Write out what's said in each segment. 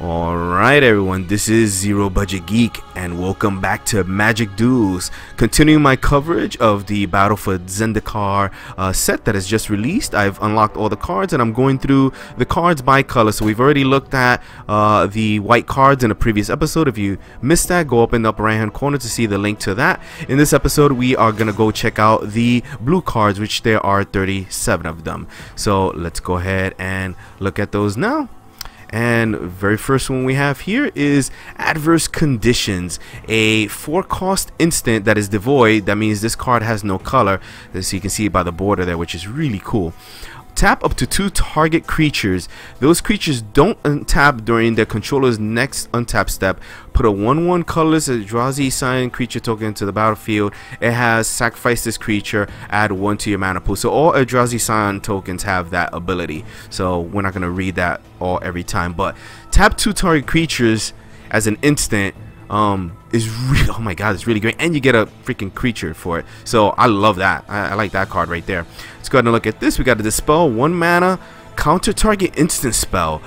Alright everyone, this is Zero Budget Geek and welcome back to Magic Duels. Continuing my coverage of the Battle for Zendikar set that has just released. I've unlocked all the cards and I'm going through the cards by color. So we've already looked at the white cards in a previous episode. If you missed that, go up in the upper right hand corner to see the link to that. In this episode we are going to go check out the blue cards, which there are 37 of them. So let's go ahead and look at those now. And very first one we have here is Adverse Conditions, a 4-cost instant that is devoid. That means this card has no color, as you can see by the border there, which is really cool. Tap up to 2 target creatures. Those creatures don't untap during their controller's next untap step. Put a 1/1 colorless Eldrazi sign creature token into the battlefield. It has sacrifice this creature, add 1 to your mana pool. So all Eldrazi sign tokens have that ability. So we're not going to read that all every time. But tap 2 target creatures as an instant is really, oh my god, it's really great, and you get a freaking creature for it. So I love that. I like that card right there. Let's go ahead and look at this. We got a Dispel, 1 mana, counter target instant spell.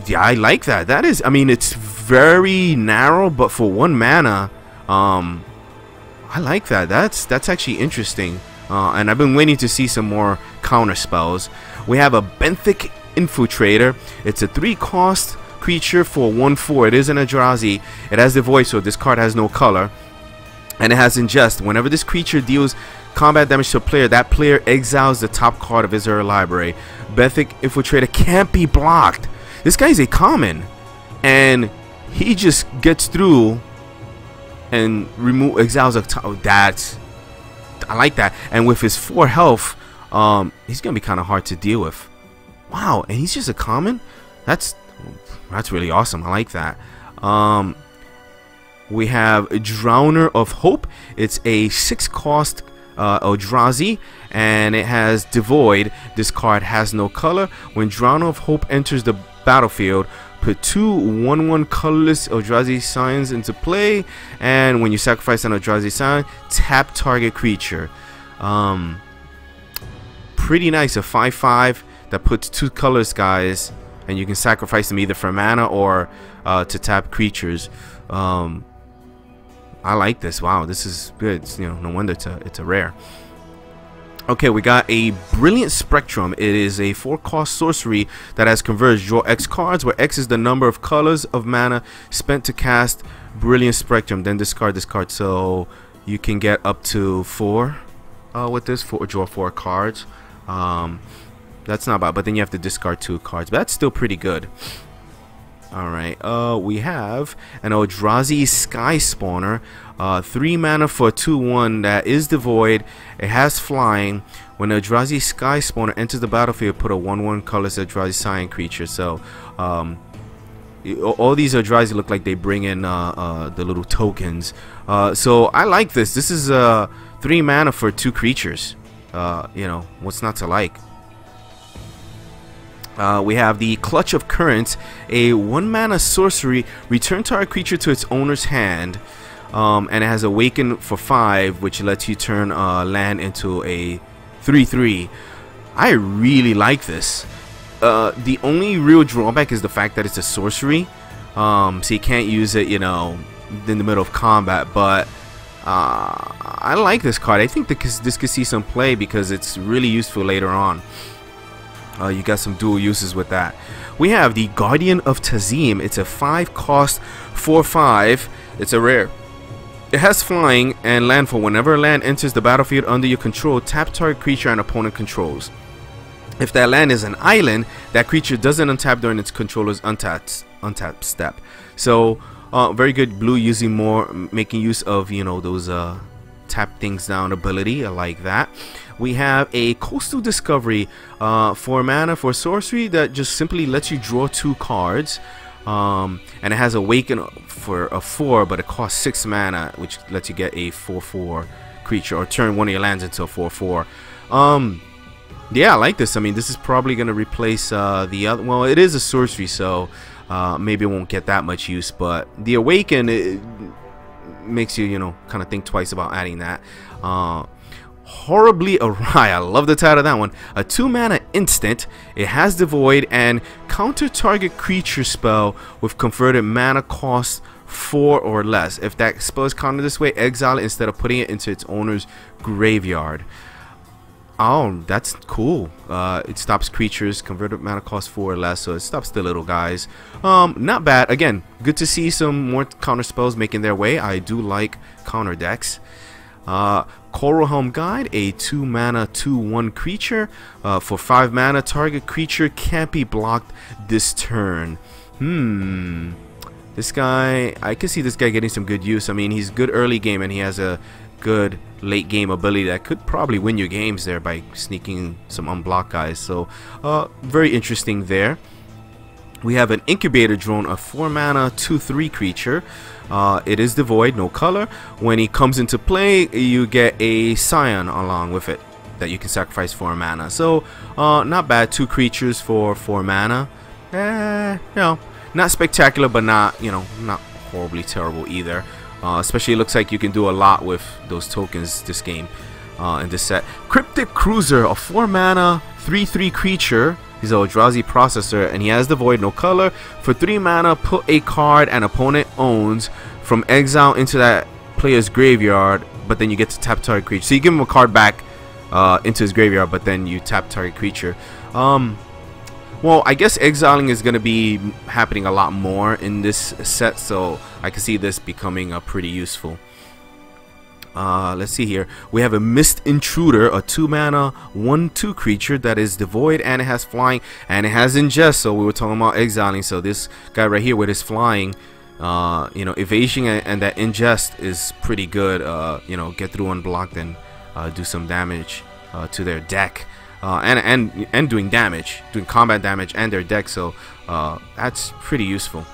Yeah, I like that. That is, I mean, it's very narrow, but for 1 mana, I like that. That's actually interesting. And I've been waiting to see some more counter spells. We have a Benthic Infiltrator. It's a 3-cost creature for 1/4. It is an Eldrazi. It has the voice, so this card has no color, and it has ingest. Whenever this creature deals combat damage to a player, that player exiles the top card of his or her library. Benthic Infiltrator can't be blocked. This guy is a common, and he just gets through and exiles a top. I like that. And with his 4 health, he's gonna be kind of hard to deal with. Wow, and he's just a common. That's really awesome. I like that. We have Drowner of Hope. It's a 6-cost Eldrazi, and it has Devoid. This card has no color. When Drowner of Hope enters the battlefield, put 2 1/1 colorless Eldrazi signs into play, and when you sacrifice an Eldrazi sign, tap target creature. Pretty nice. A 5/5 that puts 2 colorless guys, and you can sacrifice them either for mana or to tap creatures. I like this. Wow, this is good. It's, no wonder it's a rare. Okay, we got a Brilliant Spectrum. It is a 4-cost sorcery that has Converge. Draw X cards, where X is the number of colors of mana spent to cast Brilliant Spectrum. Then discard this card. So you can get up to 4 with this. Draw 4 cards. That's not bad, but then you have to discard 2 cards. But that's still pretty good. Alright, we have an Eldrazi Sky Spawner. 3 mana for a 2/1 that is devoid. It has flying. When Eldrazi Sky Spawner enters the battlefield, put a 1/1 colorless Eldrazi Scion creature. So, all these Eldrazi look like they bring in the little tokens. So, I like this. This is 3 mana for 2 creatures. What's not to like? We have the Clutch of Currents, a 1-mana sorcery. Return target creature to its owner's hand, and it has Awaken for 5, which lets you turn land into a 3/3. I really like this. The only real drawback is the fact that it's a sorcery, so you can't use it, in the middle of combat. But I like this card. I think this could see some play because it's really useful later on. You got some dual uses with that. We have the Guardian of Tazim. It's a 5-cost 4/5. It's a rare. It has flying and landfall. Whenever a land enters the battlefield under your control, tap target creature an opponent controls. If that land is an island, that creature doesn't untap during its controller's untap step. So very good blue, making use of those tap things down ability. I like that. We have a Coastal Discovery, 4 mana for sorcery that just simply lets you draw 2 cards, and it has Awaken for a 4, but it costs 6 mana, which lets you get a 4/4 creature or turn one of your lands into a 4/4. Yeah, I like this. I mean, this is probably going to replace the other. Well, it is a sorcery, so maybe it won't get that much use, but the Awaken, it makes you kind of think twice about adding that. horribly awry. I love the title of that one. A 2-mana instant. It has the void and counter target creature spell with converted mana cost 4 or less. If that spell is countered this way, exile it instead of putting it into its owner's graveyard. Oh, that's cool. It stops creatures converted mana cost 4 or less, so it stops the little guys. Not bad. Again, good to see some more counter spells making their way. I do like counter decks. Coral Helm Guide, a 2-mana 2/1 creature. For 5 mana, target creature can't be blocked this turn. This guy, I can see this guy getting some good use. I mean, he's good early game and he has a good late game ability that could probably win you games there by sneaking some unblocked guys. So very interesting there. We have an Incubator Drone, a 4-mana 2/3 creature. It is devoid, no color. When he comes into play, you get a Scion along with it that you can sacrifice 4 mana. So not bad. 2 creatures for 4 mana. You know, not spectacular, but not, you know, not horribly terrible either. Especially, it looks like you can do a lot with those tokens this game in this set. Cryptic Cruiser, a 4-mana 3/3 creature. He's a Eldrazi processor and he has the void, no color. For 3 mana, put a card an opponent owns from exile into that player's graveyard, but then you get to tap target creature. So you give him a card back into his graveyard, but then you tap target creature. Well, I guess exiling is going to be happening a lot more in this set, so I can see this becoming pretty useful. Let's see here. We have a Mist Intruder, a 2-mana 1/2 creature that is devoid and it has flying and it has ingest. So we were talking about exiling. So this guy right here with his flying, you know, evasion and that ingest is pretty good. You know, get through unblocked and do some damage to their deck. And doing damage, doing combat damage and their deck, so that's pretty useful.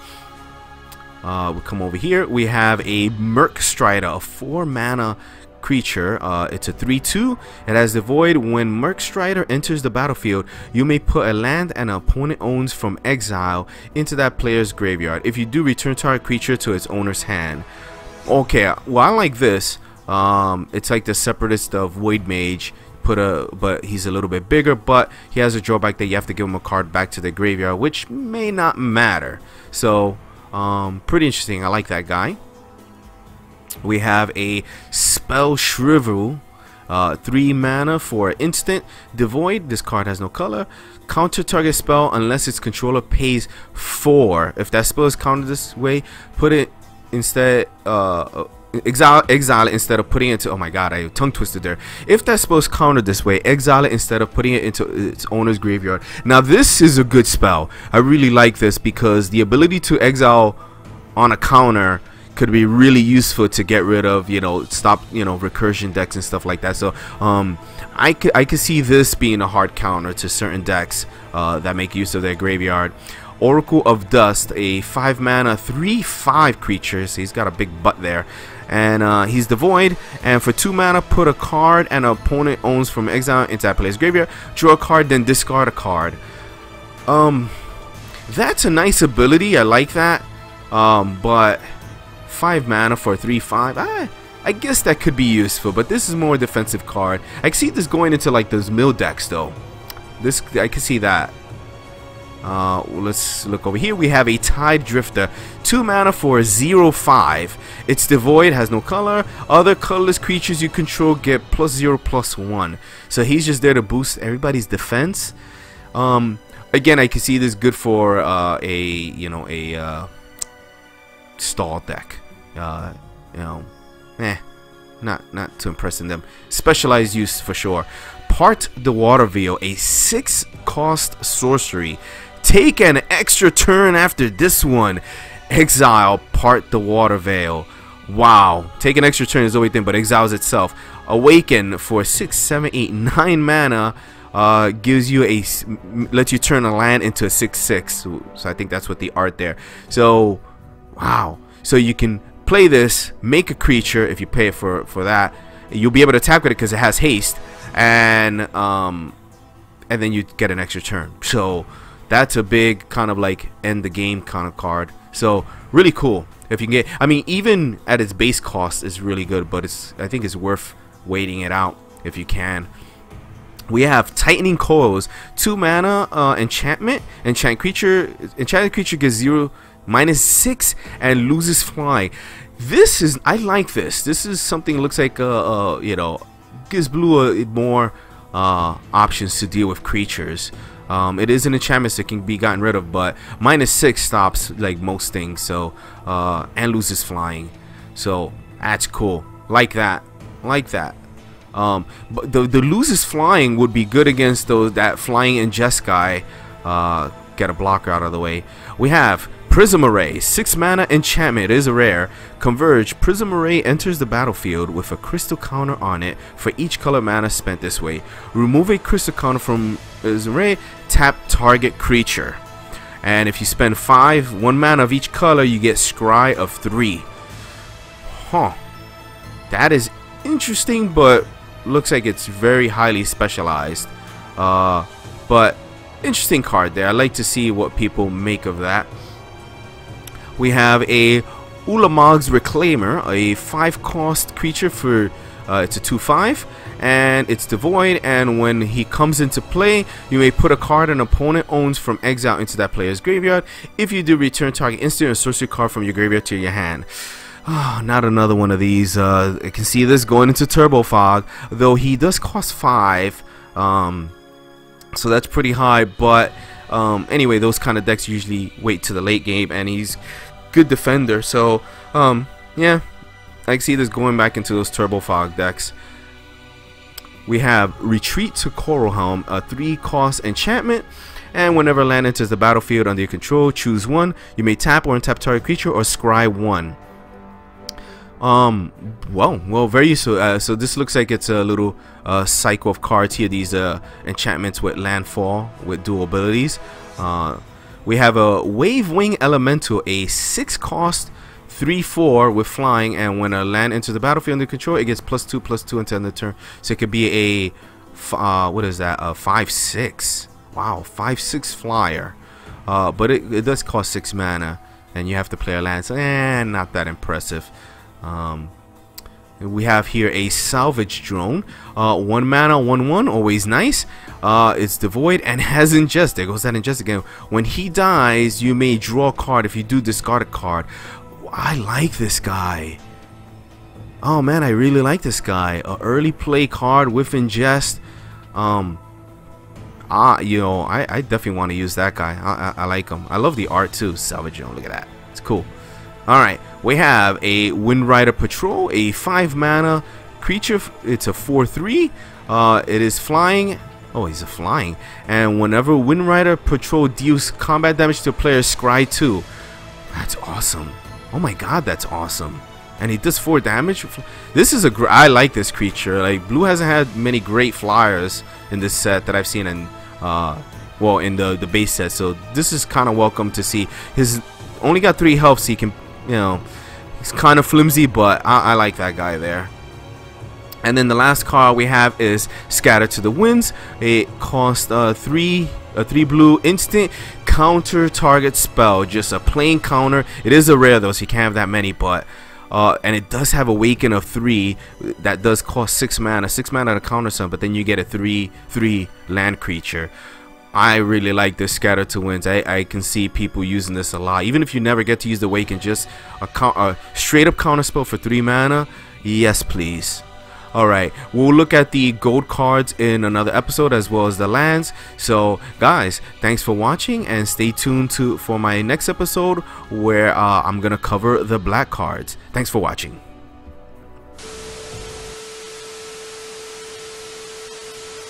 We come over here, we have a Merc Strider, a 4-mana creature. It's a 3/2. It has the void. When Merc Strider enters the battlefield, you may put a land an opponent owns from exile into that player's graveyard. If you do, return target creature to its owner's hand. Okay, well, I like this. It's like the Separatist of Void Mage. But he's a little bit bigger, but he has a drawback that you have to give him a card back to the graveyard, which may not matter. So pretty interesting. I like that guy. We have a Spell Shrivel, 3 mana for instant, devoid. This card has no color. Counter target spell unless its controller pays 4. If that spell is countered this way, put it instead exile it instead of putting it into, oh my god, I tongue twisted there. If that spell is countered this way, exile it instead of putting it into its owner's graveyard. Now this is a good spell. I really like this because the ability to exile on a counter could be really useful to get rid of, you know, stop, you know, recursion decks and stuff like that. So I could see this being a hard counter to certain decks that make use of their graveyard. Oracle of Dust, a 5-mana 3/5 creature, so he's got a big butt there, and he's devoid. And for 2 mana, put a card an opponent owns from exile into that player's graveyard. Draw a card, then discard a card. That's a nice ability. I like that. But 5 mana for 3/5, I guess that could be useful. But this is more a defensive card. I can see this going into like those mill decks though. This I can see that. Let's look over here. We have a Tide Drifter, 2 mana for 0/5. It's devoid, has no color. Other colorless creatures you control get +0/+1. So he's just there to boost everybody's defense. Again, I can see this good for a stall deck. Not too impressive them. Specialized use for sure. Part the Water Veil, a 6-cost sorcery. Take an extra turn after this one. Exile Part the Water Veil. Wow. Take an extra turn is the only thing, but exiles itself. Awaken for 6, 7, 8, 9 mana. Gives you lets you turn a land into a 6/6. So I think that's what the art there. So wow. So you can play this, make a creature if you pay it for that. You'll be able to attack with it because it has haste, and then you get an extra turn. So that's a big kind of like end the game kind of card. So really cool. If you can get, I mean, even at its base cost is really good, but I think it's worth waiting it out if you can. We have Tightening Coils, 2 mana enchantment. Enchanted creature gets 0 -6 and loses flying. This is, I like this. This is something that looks like you know, gives blue more options to deal with creatures. It is an enchantment that can be gotten rid of, but -6 stops like most things. So and loses flying. So that's cool. Like that. Like that. But the loses flying would be good against that flying ingest guy. Get a blocker out of the way. We have Prism Array, 6 mana enchantment. It is a rare. Converge. Prism Array enters the battlefield with a crystal counter on it for each color mana spent this way. Remove a crystal counter from Prism Array. Tap target creature. And if you spend 1 mana of each color, you get Scry of 3. Huh. That is interesting, but looks like it's very highly specialized. But interesting card there. I like to see what people make of that. We have a Ulamog's Reclaimer, a 5-cost creature for it's a 2/5, and it's devoid. And when he comes into play, you may put a card an opponent owns from exile into that player's graveyard. If you do, return target instant or sorcery card from your graveyard to your hand. Oh, not another one of these. I can see this going into Turbo Fog, though he does cost 5, so that's pretty high. But anyway, those kind of decks usually wait to the late game, and he's good defender. So yeah, I can see this going back into those Turbo Fog decks. We have Retreat to Coralhelm, a 3-cost enchantment. And whenever land enters the battlefield under your control, choose 1. You may tap or untap target creature or scry 1. Well, very useful. So this looks like it's a little cycle of cards here. These enchantments with landfall with dual abilities. We have a Wave Wing Elemental, a 6-cost 3/4 with flying, and when a land enters the battlefield under control, it gets +2/+2 until the turn. So it could be a what is that? A 5/6. Wow, 5/6 flyer. But it does cost 6 mana, and you have to play a land. So not that impressive. We have here a Salvage Drone, 1 mana 1/1, always nice. It's devoid and has ingest. There goes that ingest again. When he dies, you may draw a card. If you do, discard a card. I like this guy. Oh man, I really like this guy. A early play card with ingest. You know, I definitely want to use that guy. I like him. I love the art too. Salvage Drone, look at that. It's cool. Alright, we have a Windrider Patrol, a 5 mana creature. It's a 4/3. It is flying. Oh, he's a flying. And whenever Windrider Patrol deals combat damage to a player, scry 2. That's awesome. Oh my god, that's awesome. And he does 4 damage. This is I like this creature. Like, blue hasn't had many great flyers in this set that I've seen in well, in the base set. So this is kind of welcome to see. His only got 3 health, so he can, you know, he's kind of flimsy, but I like that guy there. And then the last card we have is Scatter to the Winds. It costs 3 blue instant, counter target spell, just a plain counter. It is a rare though, so you can't have that many, but and it does have Awaken of 3 that does cost 6 mana to counter some, but then you get a 3/3 land creature. I really like this Scatter to Winds. I can see people using this a lot. Even if you never get to use the Awaken, just a straight up counter spell for 3 mana. Yes, please. Alright, we'll look at the gold cards in another episode as well as the lands. So guys, thanks for watching, and stay tuned for my next episode where I'm gonna cover the black cards. Thanks for watching.